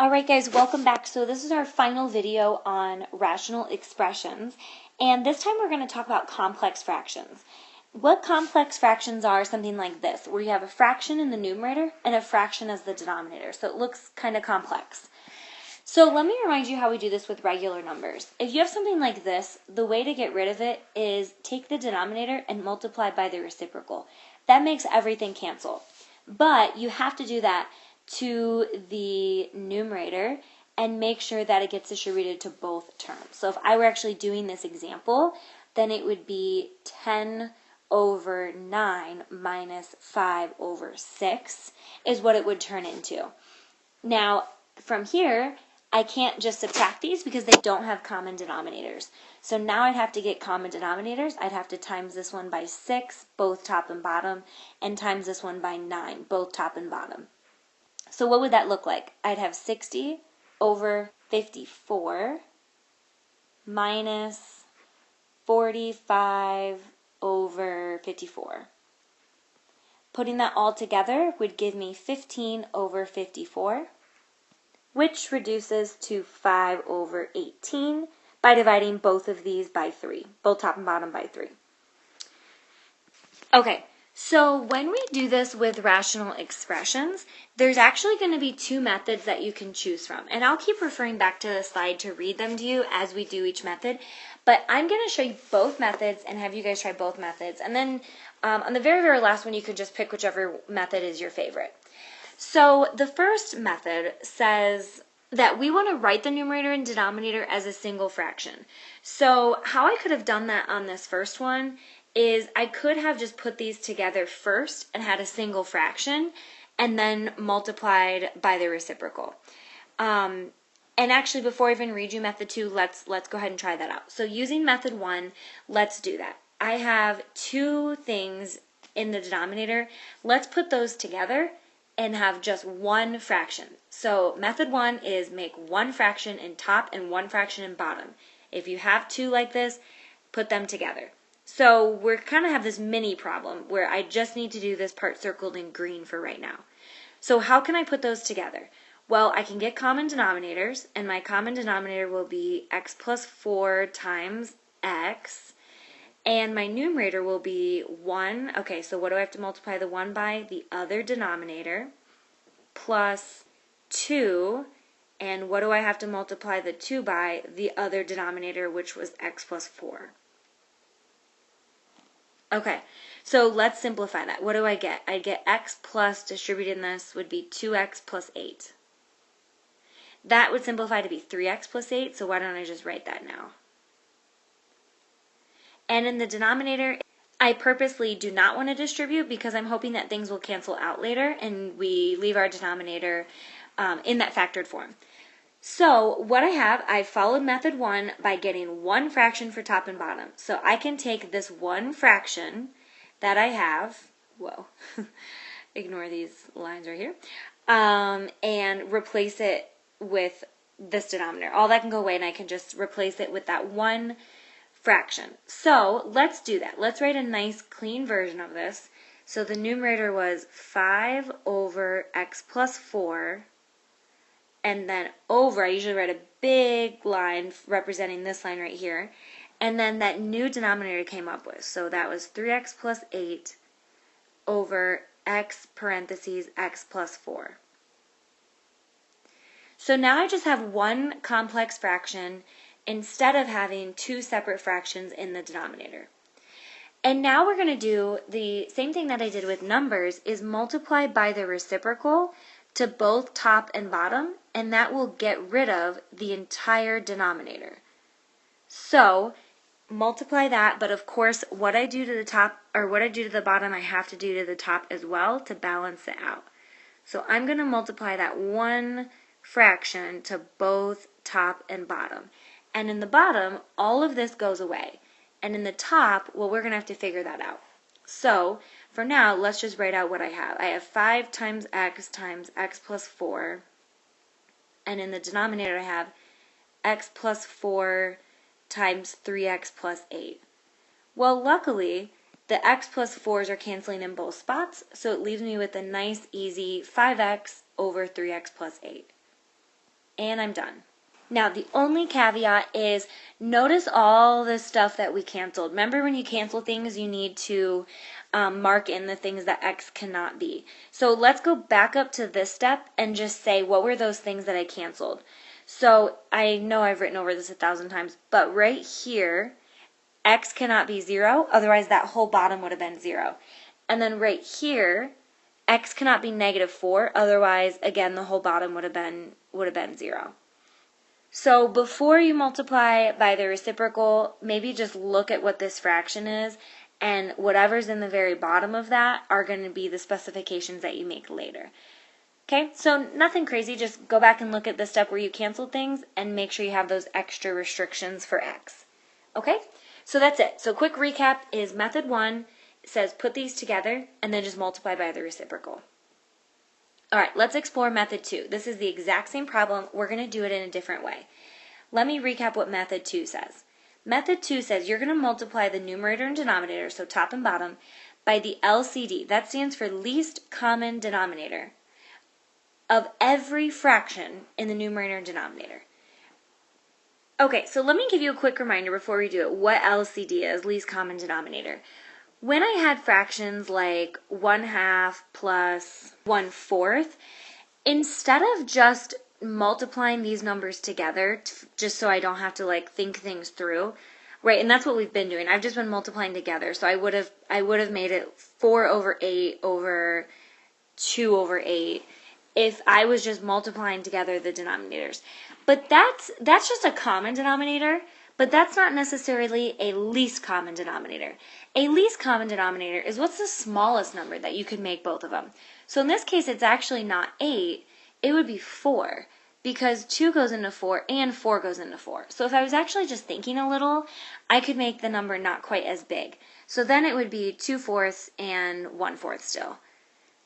Alright guys, welcome back. So this is our final video on rational expressions, and this time we're going to talk about complex fractions. What complex fractions are something like this, where you have a fraction in the numerator and a fraction as the denominator, so it looks kind of complex. So let me remind you how we do this with regular numbers. If you have something like this, the way to get rid of it is take the denominator and multiply by the reciprocal. That makes everything cancel. But you have to do that to the numerator and make sure that it gets distributed to both terms. So if I were actually doing this example, then it would be 10 over 9 minus 5 over 6 is what it would turn into. Now, from here, I can't just subtract these because they don't have common denominators. So now I'd have to get common denominators. I'd have to times this one by 6, both top and bottom, and times this one by 9, both top and bottom. So what would that look like? I'd have 60 over 54 minus 45 over 54. Putting that all together would give me 15 over 54, which reduces to 5 over 18 by dividing both of these by 3, both top and bottom by 3. Okay. So when we do this with rational expressions, there's actually going to be two methods that you can choose from. And I'll keep referring back to the slide to read them to you as we do each method. But I'm going to show you both methods and have you guys try both methods. And then on the very, very last one, you can just pick whichever method is your favorite. So the first method says that we want to write the numerator and denominator as a single fraction. So how I could have done that on this first one is I could have just put these together first and had a single fraction and then multiplied by the reciprocal. And actually, before I even read you method 2, let's go ahead and try that out. So using method 1, let's do that. I have two things in the denominator. Let's put those together and have just one fraction. So method 1 is make one fraction in top and one fraction in bottom. If you have two like this, put them together. So we're kind of have this mini problem where I just need to do this part circled in green for right now. So how can I put those together? Well, I can get common denominators, and my common denominator will be x plus 4 times x, and my numerator will be 1. Okay, so what do I have to multiply the 1 by? The other denominator, plus 2, and what do I have to multiply the 2 by? The other denominator, which was x plus 4. Okay, so let's simplify that. What do I get? I get x plus, distributed in this, would be 2x plus 8. That would simplify to be 3x plus 8, so why don't I just write that now? And in the denominator, I purposely do not want to distribute because I'm hoping that things will cancel out later and we leave our denominator in that factored form. So what I followed method 1 by getting one fraction for top and bottom. So I can take this one fraction that I have, ignore these lines right here, and replace it with this denominator. All that can go away and I can just replace it with that one fraction. So let's do that. Let's write a nice clean version of this. So the numerator was 5 over x plus 4. And then over, I usually write a big line representing this line right here. And then that new denominator came up with. So that was 3x plus 8 over x parentheses x plus 4. So now I just have one complex fraction instead of having two separate fractions in the denominator. And now we're going to do the same thing that I did with numbers, is multiply by the reciprocal to both top and bottom, and that will get rid of the entire denominator. So multiply that, but of course what I do to the top or what I do to the bottom I have to do to the top as well to balance it out. So I'm going to multiply that one fraction to both top and bottom. And in the bottom, all of this goes away. And in the top, well, we're going to have to figure that out. So for now, let's just write out what I have. I have 5 times x plus 4. And in the denominator, I have x plus 4 times 3x plus 8. Well, luckily, the x plus 4s are canceling in both spots, so it leaves me with a nice, easy 5x over 3x plus 8. and I'm done. Now, the only caveat is notice all the stuff that we canceled. Remember when you cancel things, you need to mark in the things that x cannot be. So let's go back up to this step and just say, what were those things that I canceled? So I know I've written over this 1,000 times, but right here, x cannot be 0, otherwise that whole bottom would have been 0. And then right here, x cannot be -4, otherwise, again, the whole bottom would have been 0. So before you multiply by the reciprocal, maybe just look at what this fraction is, and whatever's in the very bottom of that are going to be the specifications that you make later. Okay, so nothing crazy, just go back and look at the step where you canceled things and make sure you have those extra restrictions for x. Okay, so that's it. So quick recap is method 1 says put these together and then just multiply by the reciprocal. All right, let's explore method 2. This is the exact same problem. We're going to do it in a different way. Let me recap what method 2 says. Method 2 says you're going to multiply the numerator and denominator, so top and bottom, by the LCD. That stands for least common denominator of every fraction in the numerator and denominator. Okay, so let me give you a quick reminder before we do it what LCD is, least common denominator. When I had fractions like 1/2 plus 1/4, instead of just multiplying these numbers together, just so I don't have to like think things through, right? And that's what we've been doing. I've just been multiplying together, so I would have made it 4/8 over 2/8 if I was just multiplying together the denominators. But that's just a common denominator. But that's not necessarily a least common denominator. A least common denominator is what's the smallest number that you could make both of them. So in this case, it's actually not 8, it would be 4, because 2 goes into 4 and 4 goes into 4. So if I was actually just thinking a little, I could make the number not quite as big. So then it would be 2/4 and 1/4 still.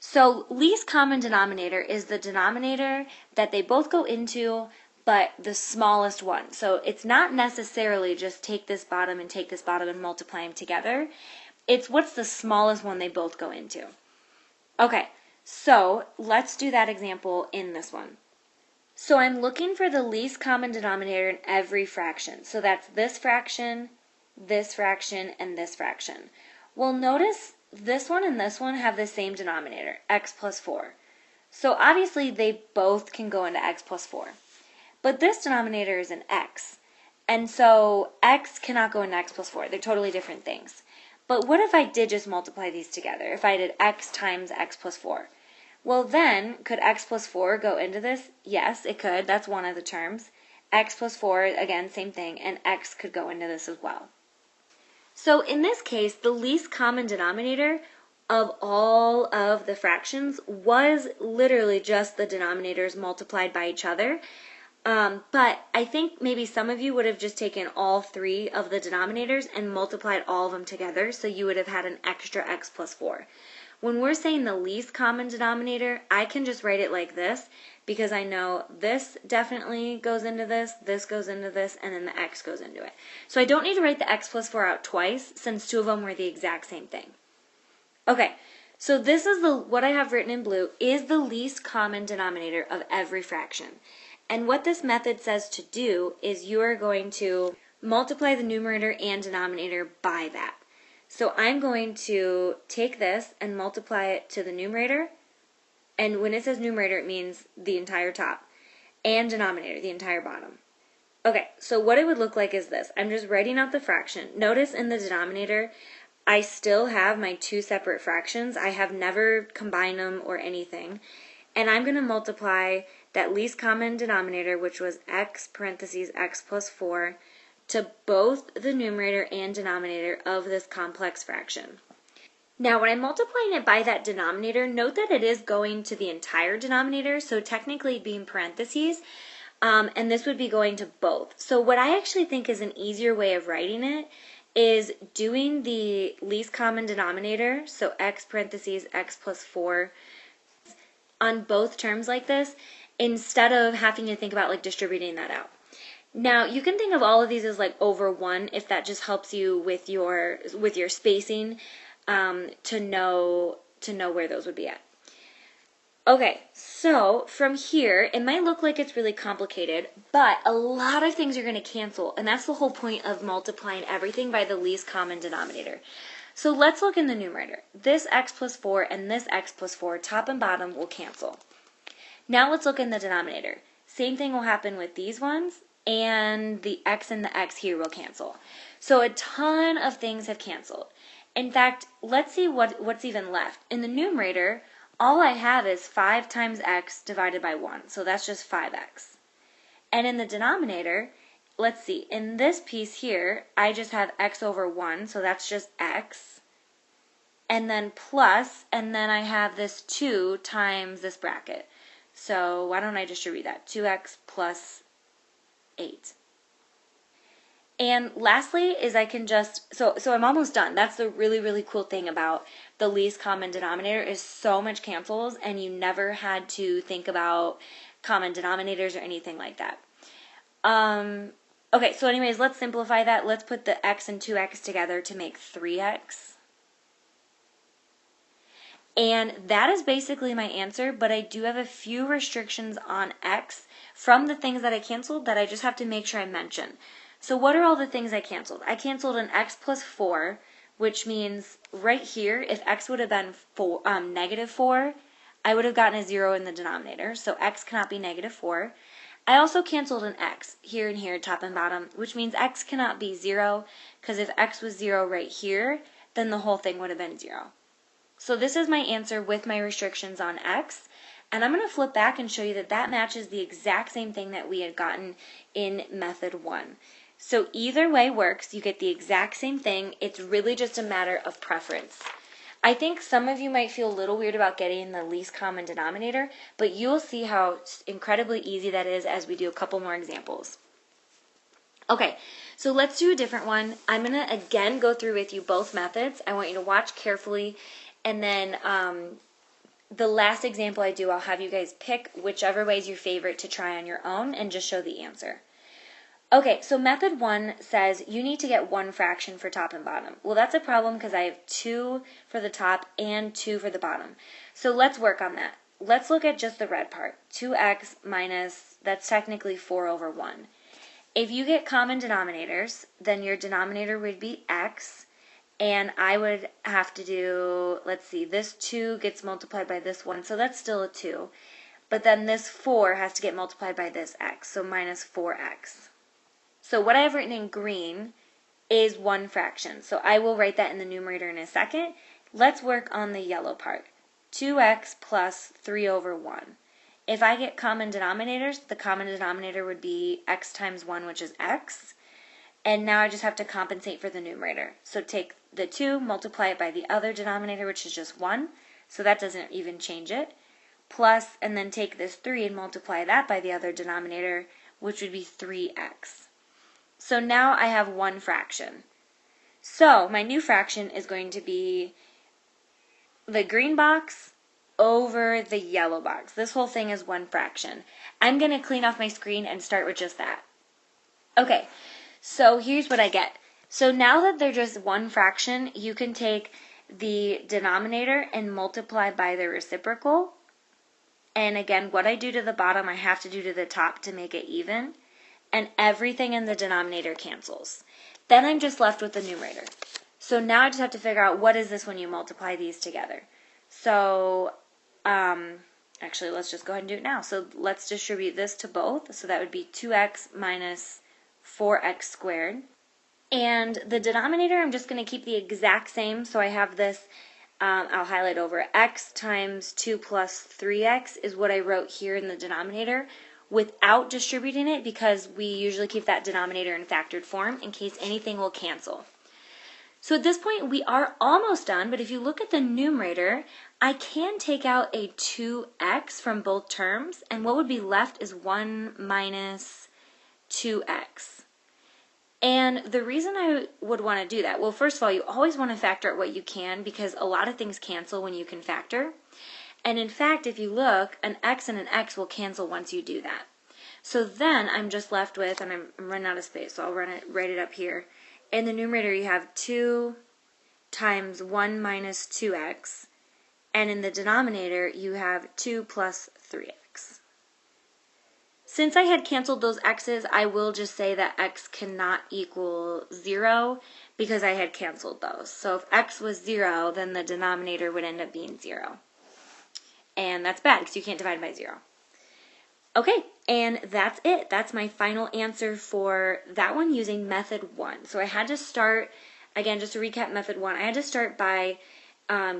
So least common denominator is the denominator that they both go into, but the smallest one. So it's not necessarily just take this bottom and multiply them together. It's what's the smallest one they both go into. Okay, so let's do that example in this one. So I'm looking for the least common denominator in every fraction. So that's this fraction, and this fraction. Well, notice this one and this one have the same denominator, x plus 4. So obviously they both can go into x plus 4. But this denominator is an x, and so x cannot go into x plus 4. They're totally different things. But what if I did just multiply these together? If I did x times x plus 4? Well then, could x plus 4 go into this? Yes, it could. That's one of the terms. X plus 4, again, same thing, and x could go into this as well. So in this case, the least common denominator of all of the fractions was literally just the denominators multiplied by each other. But I think maybe some of you would have just taken all 3 of the denominators and multiplied all of them together, so you would have had an extra x plus 4. When we're saying the least common denominator, I can just write it like this, because I know this definitely goes into this goes into this, and then the x goes into it. So I don't need to write the x plus 4 out twice, since 2 of them were the exact same thing. Okay, so this is what I have written in blue is the least common denominator of every fraction. And what this method says to do is you are going to multiply the numerator and denominator by that. So I'm going to take this and multiply it to the numerator. And when it says numerator, it means the entire top. And denominator, the entire bottom. Okay, so what it would look like is this. I'm just writing out the fraction. Notice in the denominator, I still have my 2 separate fractions. I have never combined them or anything. And I'm going to multiply that least common denominator, which was x parentheses x plus 4, to both the numerator and denominator of this complex fraction. Now, when I'm multiplying it by that denominator, note that it is going to the entire denominator, so technically it'd be in parentheses, and this would be going to both. So what I actually think is an easier way of writing it is doing the least common denominator, so x parentheses x plus 4, on both terms like this, instead of having to think about like distributing that out. Now, you can think of all of these as like over 1 if that just helps you with your spacing to know where those would be at. Okay, So from here, it might look like it's really complicated, but a lot of things are going to cancel, and that's the whole point of multiplying everything by the least common denominator. So let's look in the numerator. This x plus 4 and this x plus 4, top and bottom, will cancel. Now let's look in the denominator. Same thing will happen with these ones, and the x and the x here will cancel. So a ton of things have canceled. In fact, let's see what's even left. In the numerator, all I have is 5 times x divided by 1, so that's just 5x. And in the denominator, let's see, in this piece here, I just have x over 1, so that's just x. And then plus, and then I have this 2 times this bracket. So why don't I distribute that? 2x plus 8. And lastly is I can just, so I'm almost done. That's the really, really cool thing about the least common denominator is so much cancels and you never had to think about common denominators or anything like that. Okay, so anyways, let's simplify that. Let's put the x and 2x together to make 3x. And that is basically my answer, but I do have a few restrictions on x from the things that I canceled that I just have to make sure I mention. So what are all the things I canceled? I canceled an x plus 4, which means right here, if x would have been negative 4, I would have gotten a 0 in the denominator, so x cannot be negative 4. I also canceled an x here and here, top and bottom, which means x cannot be 0, because if x was 0 right here, then the whole thing would have been 0. So this is my answer with my restrictions on x. And I'm going to flip back and show you that that matches the exact same thing that we had gotten in method 1. So either way works. You get the exact same thing. It's really just a matter of preference. I think some of you might feel a little weird about getting the least common denominator, but you'll see how incredibly easy that is as we do a couple more examples. Okay, so let's do a different one. I'm going to again go through with you both methods. I want you to watch carefully, and then the last example I do, I'll have you guys pick whichever way is your favorite to try on your own and just show the answer. Okay, so method 1 says you need to get one fraction for top and bottom. Well, that's a problem because I have 2 for the top and 2 for the bottom. So let's work on that. Let's look at just the red part. 2x minus, that's technically 4 over 1. If you get common denominators, then your denominator would be x, and I would have to do, let's see, this 2 gets multiplied by this 1, so that's still a 2. But then this 4 has to get multiplied by this x, so minus 4x. So what I have written in green is one fraction. So I will write that in the numerator in a second. Let's work on the yellow part. 2x plus 3 over 1. If I get common denominators, the common denominator would be x times 1, which is x. And now I just have to compensate for the numerator. So take the 2, multiply it by the other denominator, which is just 1. So that doesn't even change it. Plus, and then take this 3 and multiply that by the other denominator, which would be 3x. So now I have one fraction. So my new fraction is going to be the green box over the yellow box. This whole thing is one fraction. I'm going to clean off my screen and start with just that. Okay, so here's what I get. So now that they're just one fraction, you can take the denominator and multiply by the reciprocal. And again, what I do to the bottom, I have to do to the top to make it even. And everything in the denominator cancels. Then I'm just left with the numerator. So now I just have to figure out what is this when you multiply these together. So actually let's just go ahead and do it now. So let's distribute this to both. So that would be 2x minus 4x squared. And the denominator I'm just going to keep the exact same. So I have this, I'll highlight over, x times 2 plus 3x is what I wrote here in the denominator, without distributing it because we usually keep that denominator in factored form in case anything will cancel. So at this point we are almost done, but if you look at the numerator, I can take out a 2x from both terms, and what would be left is 1 minus 2x. And the reason I would want to do that, well, first of all, you always want to factor out what you can because a lot of things cancel when you can factor. And in fact, if you look, an x and an x will cancel once you do that. So then I'm just left with, and I'm running out of space, so I'll write it up here. In the numerator, you have 2 times 1 minus 2x. And in the denominator, you have 2 plus 3x. Since I had canceled those x's, I will just say that x cannot equal 0 because I had canceled those. So if x was 0, then the denominator would end up being 0. And that's bad because you can't divide by 0. Okay, and that's it. That's my final answer for that one using method 1. So I had to start, again, just to recap method 1, I had to start by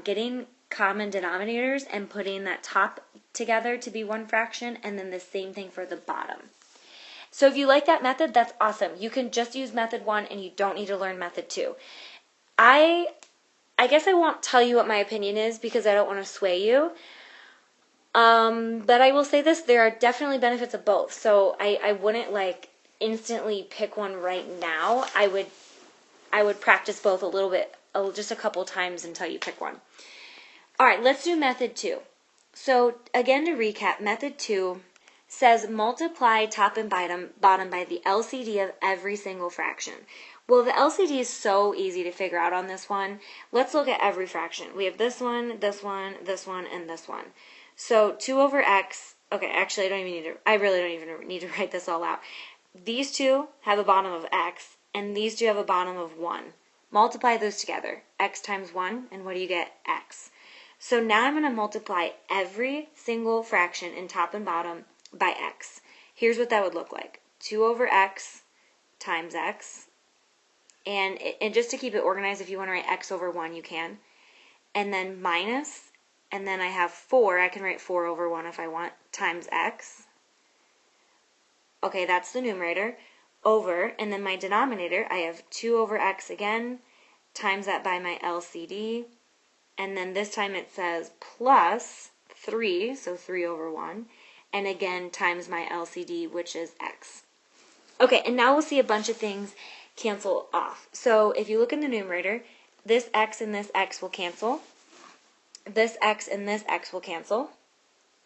getting common denominators and putting that top together to be one fraction, and then the same thing for the bottom. So if you like that method, that's awesome. You can just use method 1 and you don't need to learn method 2. I guess I won't tell you what my opinion is because I don't want to sway you. But I will say this, there are definitely benefits of both. So I wouldn't like instantly pick one right now. I would practice both a little bit, just a couple times until you pick one. All right, let's do method 2. So again, to recap, method 2 says multiply top and bottom by the LCD of every single fraction. Well, the LCD is so easy to figure out on this one. Let's look at every fraction. We have this one, this one, this one, and this one. So 2 over x, okay, actually I really don't even need to write this all out. These two have a bottom of x, and these two have a bottom of 1. Multiply those together, x times 1, and what do you get? X. So now I'm going to multiply every single fraction in top and bottom by x. Here's what that would look like. 2 over x times x. And just to keep it organized, if you want to write x over 1, you can. And then minus, and then I have 4. I can write 4 over 1 if I want, times x. Okay, that's the numerator. Over, and then my denominator, I have 2 over x again, times that by my LCD. And then this time it says plus 3, so 3 over 1. And again, times my LCD, which is x. Okay, and now we'll see a bunch of things cancel off. So if you look in the numerator, this x and this x will cancel. This x and this x will cancel.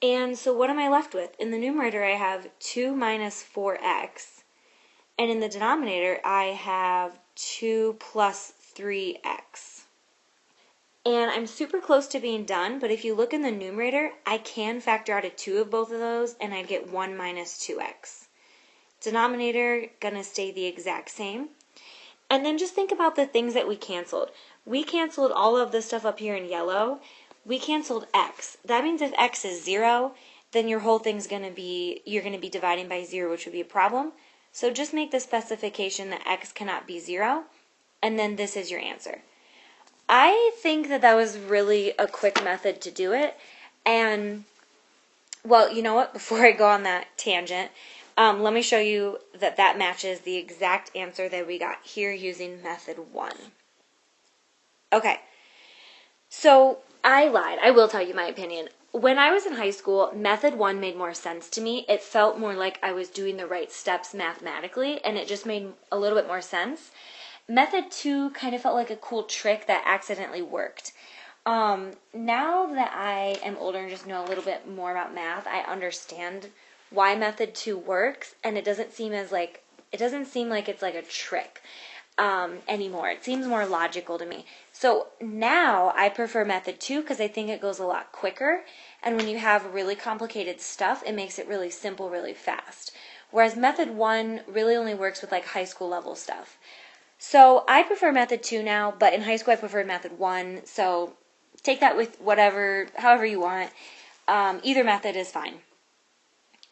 And so what am I left with? In the numerator, I have 2 minus 4x. And in the denominator, I have 2 plus 3x. And I'm super close to being done, but if you look in the numerator, I can factor out a 2 of both of those, and I'd get 1 minus 2x. Denominator, gonna stay the exact same. And then just think about the things that we canceled. We canceled all of this stuff up here in yellow. We canceled x. That means if x is 0, then your whole thing's gonna be, you're gonna be dividing by 0, which would be a problem. So just make the specification that x cannot be 0, and then this is your answer. I think that was really a quick method to do it. And, well, you know what? Before I go on that tangent, let me show you that matches the exact answer that we got here using method 1. Okay, so I lied. I will tell you my opinion. When I was in high school, method 1 made more sense to me. It felt more like I was doing the right steps mathematically, and it just made a little bit more sense. Method 2 kind of felt like a cool trick that accidentally worked. Now that I am older and just know a little bit more about math, I understand why method 2 works, and it doesn't seem like it's like a trick anymore. It seems more logical to me. So now I prefer method 2 because I think it goes a lot quicker, and when you have really complicated stuff, it makes it really simple, really fast. Whereas method 1 really only works with like high school level stuff. So I prefer method 2 now, but in high school I preferred method 1, so take that with however you want. Either method is fine.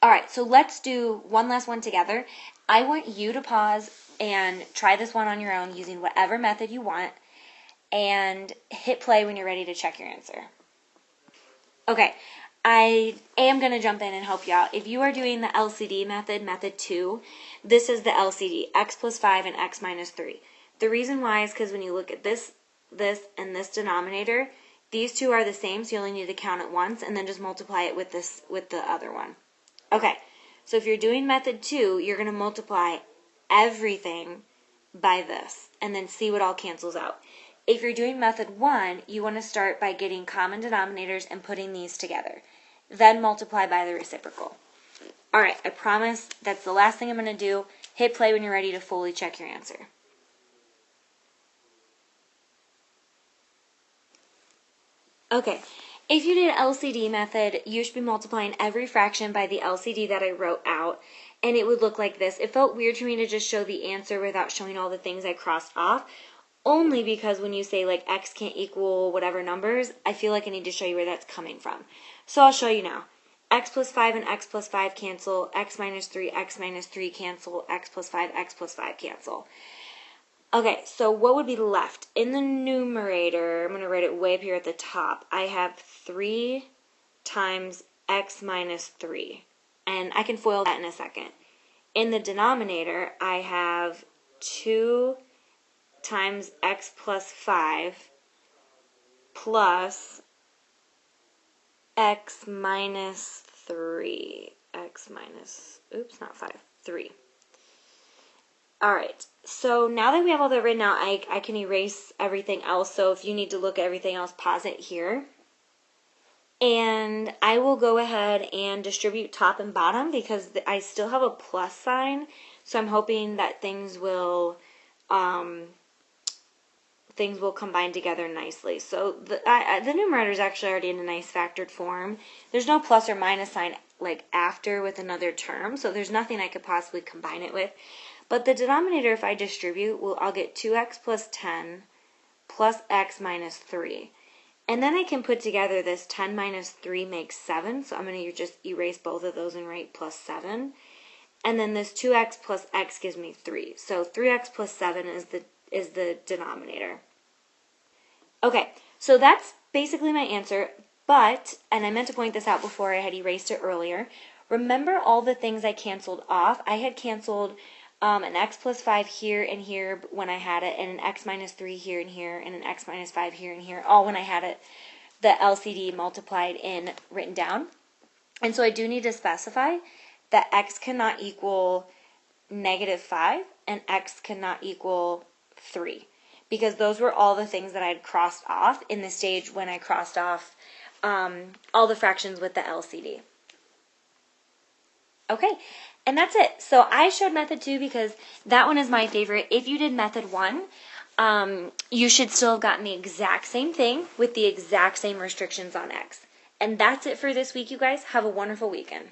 Alright, so let's do one last one together. I want you to pause and try this one on your own using whatever method you want, and hit play when you're ready to check your answer. Okay, I am going to jump in and help you out. If you are doing the LCD method, method 2, this is the LCD, x plus 5 and x minus 3. The reason why is because when you look at this, and this denominator, these two are the same, so you only need to count it once, and then just multiply it with the other one. Okay, so if you're doing method 2, you're going to multiply everything by this, and then see what all cancels out. If you're doing method 1, you want to start by getting common denominators and putting these together. Then multiply by the reciprocal. Alright, I promise that's the last thing I'm going to do. Hit play when you're ready to fully check your answer. Okay, If you did LCD method, you should be multiplying every fraction by the LCD that I wrote out, and it would look like this. It felt weird for me to just show the answer without showing all the things I crossed off, only because when you say like x can't equal whatever numbers, I feel like I need to show you where that's coming from. So I'll show you now. X plus 5 and x plus 5 cancel, x minus 3 cancel, x plus 5 cancel. Okay, so what would be left? In the numerator, I'm going to write it way up here at the top. I have 3 times x minus 3. And I can FOIL that in a second. In the denominator, I have 2 times x plus 5 plus x minus 3. X minus, oops, not 5, 3. Alright, so now that we have all that written out, I can erase everything else. So if you need to look at everything else, pause it here. And I will go ahead and distribute top and bottom because I still have a plus sign. So I'm hoping that things will combine together nicely. So the numerator is actually already in a nice factored form. There's no plus or minus sign like after with another term, so there's nothing I could possibly combine it with. But the denominator, if I distribute, I'll get 2x plus 10 plus x minus 3. And then I can put together this 10 minus 3 makes 7, so I'm going to just erase both of those and write plus 7. And then this 2x plus x gives me 3. So 3x plus 7 is the denominator. Okay, so that's basically my answer, but, and I meant to point this out before I had erased it earlier, remember all the things I canceled off? I had canceled an x plus 5 here and here when I had it, and an x minus 3 here and here, and an x minus 5 here and here, all when I had it, the LCD multiplied in written down. And so I do need to specify that x cannot equal negative 5 and x cannot equal 3, because those were all the things that I had crossed off in the stage when I crossed off all the fractions with the LCD. Okay, and that's it. So I showed method 2 because that one is my favorite. If you did method 1, you should still have gotten the exact same thing with the exact same restrictions on x. And that's it for this week, you guys. Have a wonderful weekend.